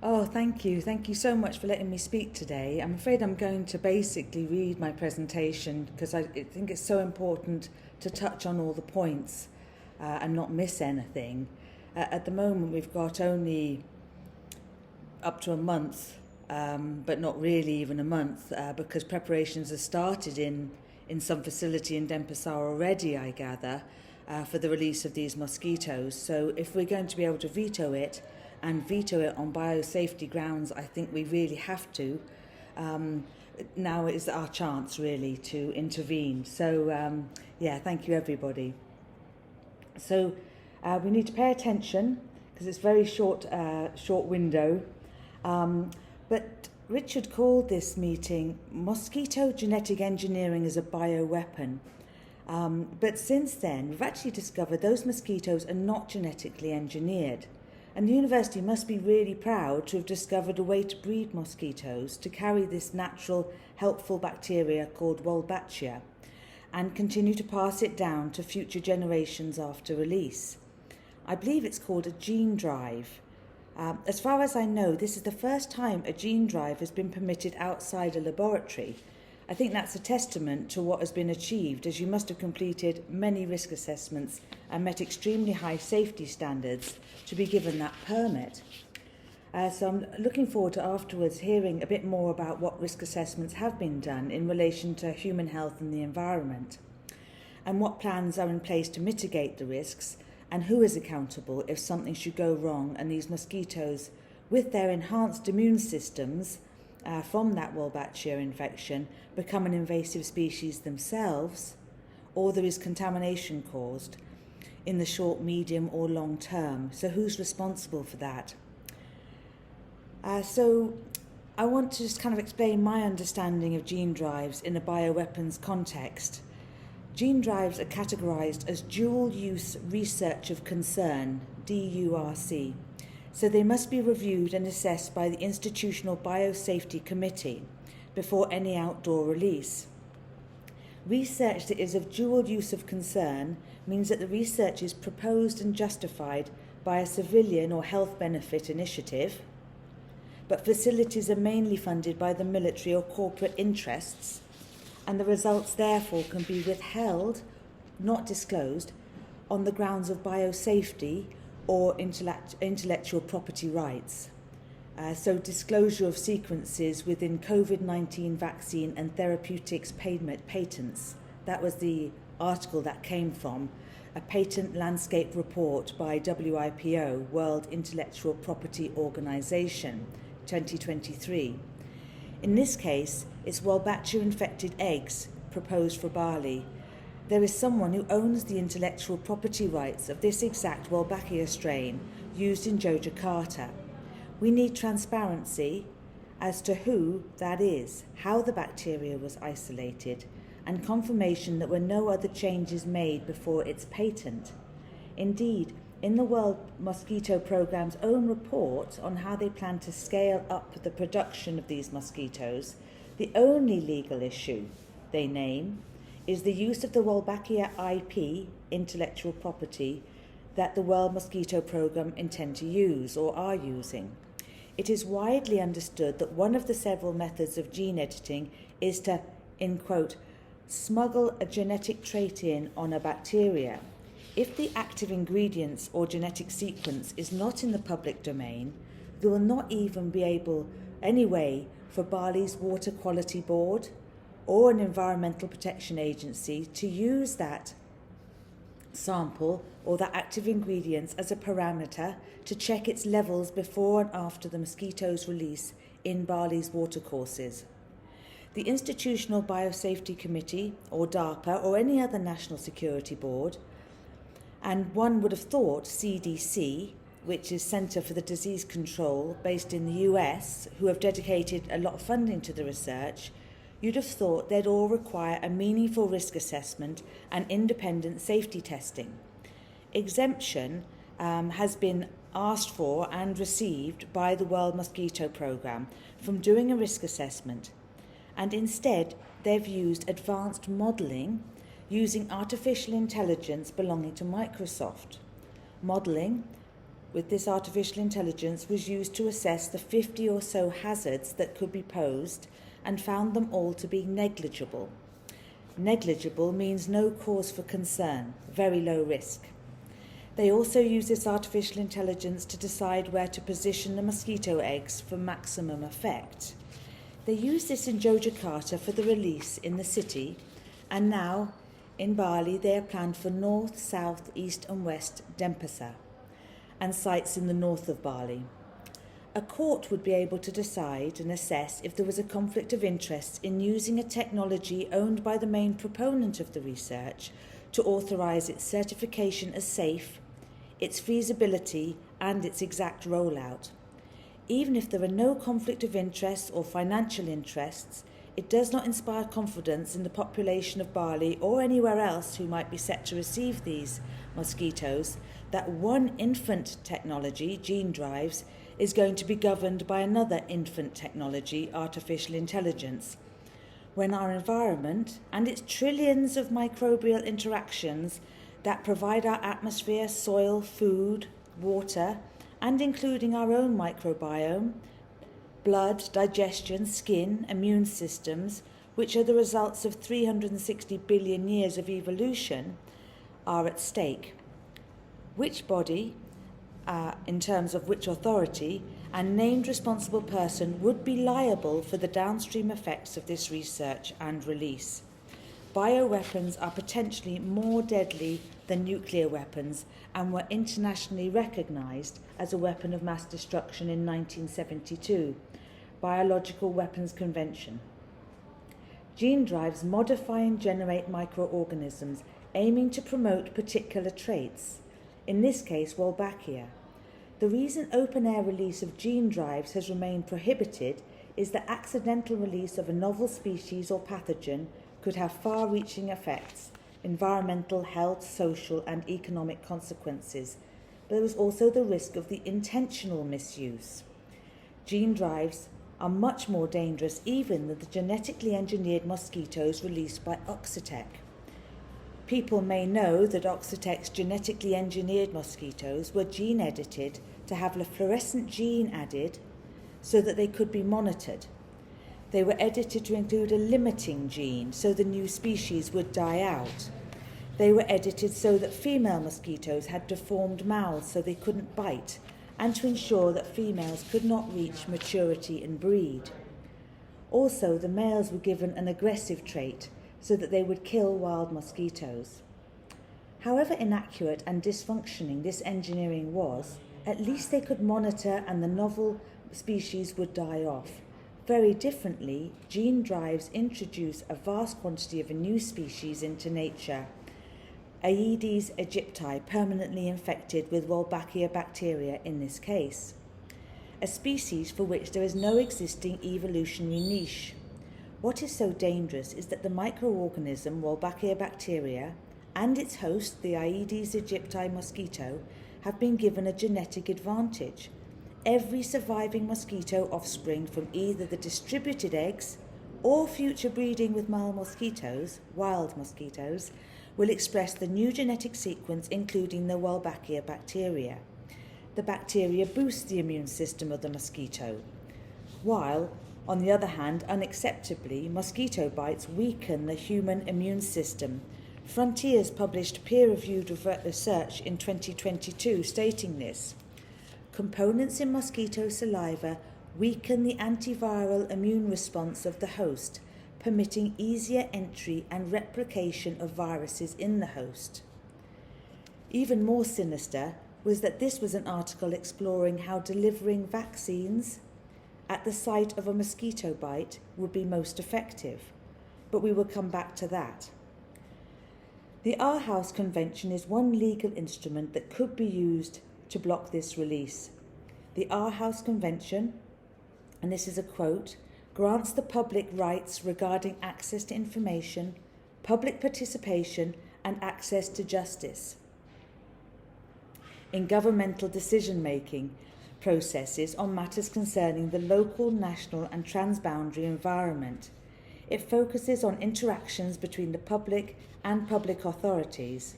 Oh, thank you. Thank you so much for letting me speak today. I'm afraid I'm going to basically read my presentation because I think it's so important to touch on all the points and not miss anything. At the moment, we've got only up to a month, but not really even a month because preparations have started in some facility in Denpasar already, I gather, for the release of these mosquitoes. So if we're going to be able to veto it and veto it on biosafety grounds, I think we really have to. Now is our chance really to intervene. So yeah, thank you everybody. So we need to pay attention because it's a very short window. But Richard called this meeting Mosquito Genetic Engineering as a Bioweapon. But since then, we've actually discovered those mosquitoes are not genetically engineered. And the university must be really proud to have discovered a way to breed mosquitoes to carry this natural, helpful bacteria called Wolbachia and continue to pass it down to future generations after release. I believe it's called a gene drive. As far as I know, this is the first time a gene drive has been permitted outside a laboratory. I think that's a testament to what has been achieved, as you must have completed many risk assessments and met extremely high safety standards to be given that permit. So I'm looking forward to afterwards hearing a bit more about what risk assessments have been done in relation to human health and the environment, and what plans are in place to mitigate the risks, and who is accountable if something should go wrong and these mosquitoes, with their enhanced immune systems from that Wolbachia infection, become an invasive species themselves, or there is contamination caused in the short, medium or long term. So who's responsible for that? So I want to just kind of explain my understanding of gene drives in a bioweapons context. Gene drives are categorised as dual-use research of concern, DURC, so they must be reviewed and assessed by the Institutional Biosafety Committee before any outdoor release. Research that is of dual use of concern means that the research is proposed and justified by a civilian or health benefit initiative, but facilities are mainly funded by the military or corporate interests, and the results therefore can be withheld, not disclosed, on the grounds of biosafety or intellectual property rights. So disclosure of sequences within COVID-19 vaccine and therapeutics patents. That was the article that came from a patent landscape report by WIPO, World Intellectual Property Organization, 2023. In this case, it's Wolbachia-infected eggs proposed for barley. There is someone who owns the intellectual property rights of this exact Wolbachia strain used in Yogyakarta. We need transparency as to who that is, how the bacteria was isolated, and confirmation that were no other changes made before its patent. Indeed, in the World Mosquito Programme's own report on how they plan to scale up the production of these mosquitoes, the only legal issue they name is the use of the Wolbachia IP, intellectual property, that the World Mosquito Programme intend to use or are using. It is widely understood that one of the several methods of gene editing is to, in quote, smuggle a genetic trait in on a bacteria. If the active ingredients or genetic sequence is not in the public domain, there will not even be able, anyway, for barley's Water Quality Board or an Environmental Protection Agency to use that sample or that active ingredients as a parameter to check its levels before and after the mosquito's release in barley's watercourses. The Institutional Biosafety Committee, or DARPA, or any other national security board, and one would have thought CDC, which is Centre for the Disease Control, based in the US, who have dedicated a lot of funding to the research, you'd have thought they'd all require a meaningful risk assessment and independent safety testing. Exemption has been asked for and received by the World Mosquito Programme from doing a risk assessment, and instead they've used advanced modelling using artificial intelligence belonging to Microsoft. Modelling with this artificial intelligence was used to assess the 50 or so hazards that could be posed and found them all to be negligible. Negligible means no cause for concern, very low risk. They also use this artificial intelligence to decide where to position the mosquito eggs for maximum effect. They use this in Yogyakarta for the release in the city, and now in Bali they are planned for north, south, east and west Denpasar and sites in the north of Bali. A court would be able to decide and assess if there was a conflict of interest in using a technology owned by the main proponent of the research to authorise its certification as safe, its feasibility and its exact rollout. Even if there are no conflict of interest or financial interests, it does not inspire confidence in the population of Bali or anywhere else who might be set to receive these mosquitoes that one infant technology, gene drives, is going to be governed by another infant technology, artificial intelligence, when our environment and its trillions of microbial interactions that provide our atmosphere, soil, food, water, and including our own microbiome, blood, digestion, skin, immune systems, which are the results of 360 billion years of evolution, are at stake. Which body, in terms of which authority, and named responsible person would be liable for the downstream effects of this research and release? Bioweapons are potentially more deadly than nuclear weapons and were internationally recognised as a weapon of mass destruction in 1972, Biological Weapons Convention. Gene drives modify and generate microorganisms aiming to promote particular traits, in this case Wolbachia. The reason open-air release of gene drives has remained prohibited is that accidental release of a novel species or pathogen could have far-reaching effects, environmental, health, social and economic consequences. But there was also the risk of the intentional misuse. Gene drives are much more dangerous even than the genetically engineered mosquitoes released by Oxitec. People may know that Oxitec's genetically engineered mosquitoes were gene edited to have a fluorescent gene added so that they could be monitored. They were edited to include a limiting gene so the new species would die out. They were edited so that female mosquitoes had deformed mouths so they couldn't bite, and to ensure that females could not reach maturity and breed. Also, the males were given an aggressive trait so that they would kill wild mosquitoes. However inaccurate and dysfunctioning this engineering was, at least they could monitor and the novel species would die off. Very differently, gene drives introduce a vast quantity of a new species into nature, Aedes aegypti, permanently infected with Wolbachia bacteria in this case, a species for which there is no existing evolutionary niche. What is so dangerous is that the microorganism Wolbachia bacteria and its host, the Aedes aegypti mosquito, have been given a genetic advantage. Every surviving mosquito offspring from either the distributed eggs or future breeding with wild mosquitoes, will express the new genetic sequence including the Wolbachia bacteria. The bacteria boost the immune system of the mosquito, while, on the other hand, unacceptably, mosquito bites weaken the human immune system. Frontiers published peer-reviewed research in 2022 stating this. Components in mosquito saliva weaken the antiviral immune response of the host, permitting easier entry and replication of viruses in the host. Even more sinister was that this was an article exploring how delivering vaccines at the site of a mosquito bite would be most effective, but we will come back to that. The Aarhus Convention is one legal instrument that could be used to block this release. The Aarhus Convention, and this is a quote, grants the public rights regarding access to information, public participation, and access to justice in governmental decision-making processes on matters concerning the local, national, and transboundary environment. It focuses on interactions between the public and public authorities.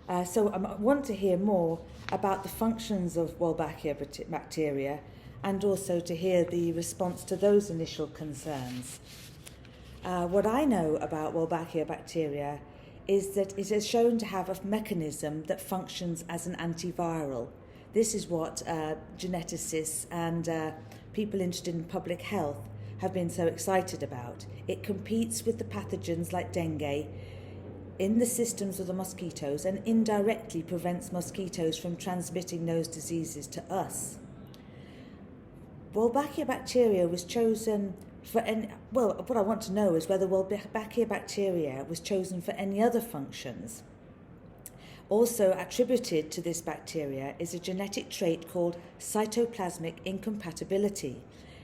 So I want to hear more about the functions of Wolbachia bacteria and also to hear the response to those initial concerns. What I know about Wolbachia bacteria is that it is shown to have a mechanism that functions as an antiviral. This is what geneticists and people interested in public health have been so excited about. It competes with the pathogens like dengue in the systems of the mosquitoes and indirectly prevents mosquitoes from transmitting those diseases to us. Wolbachia bacteria was chosen for any, well, what I want to know is whether Wolbachia bacteria was chosen for any other functions. Also attributed to this bacteria is a genetic trait called cytoplasmic incompatibility,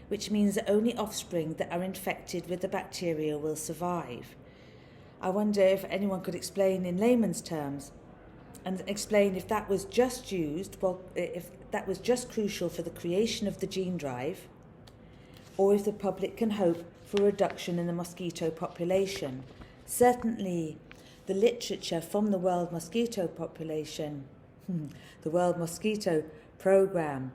which means that only offspring that are infected with the bacteria will survive. I wonder if anyone could explain in layman's terms and explain if that was just if that was just crucial for the creation of the gene drive, or if the public can hope for a reduction in the mosquito population. Certainly, the literature from the World Mosquito Population, the World Mosquito Programme,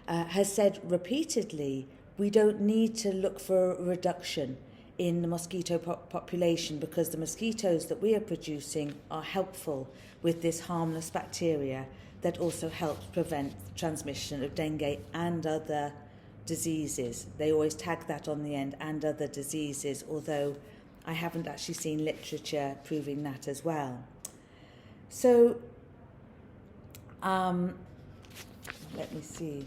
has said repeatedly we don't need to look for a reduction in the mosquito population because the mosquitoes that we are producing are helpful with this harmless bacteria that also helps prevent transmission of dengue and other diseases. They always tag that on the end, and other diseases, although I haven't actually seen literature proving that as well. So, let me see.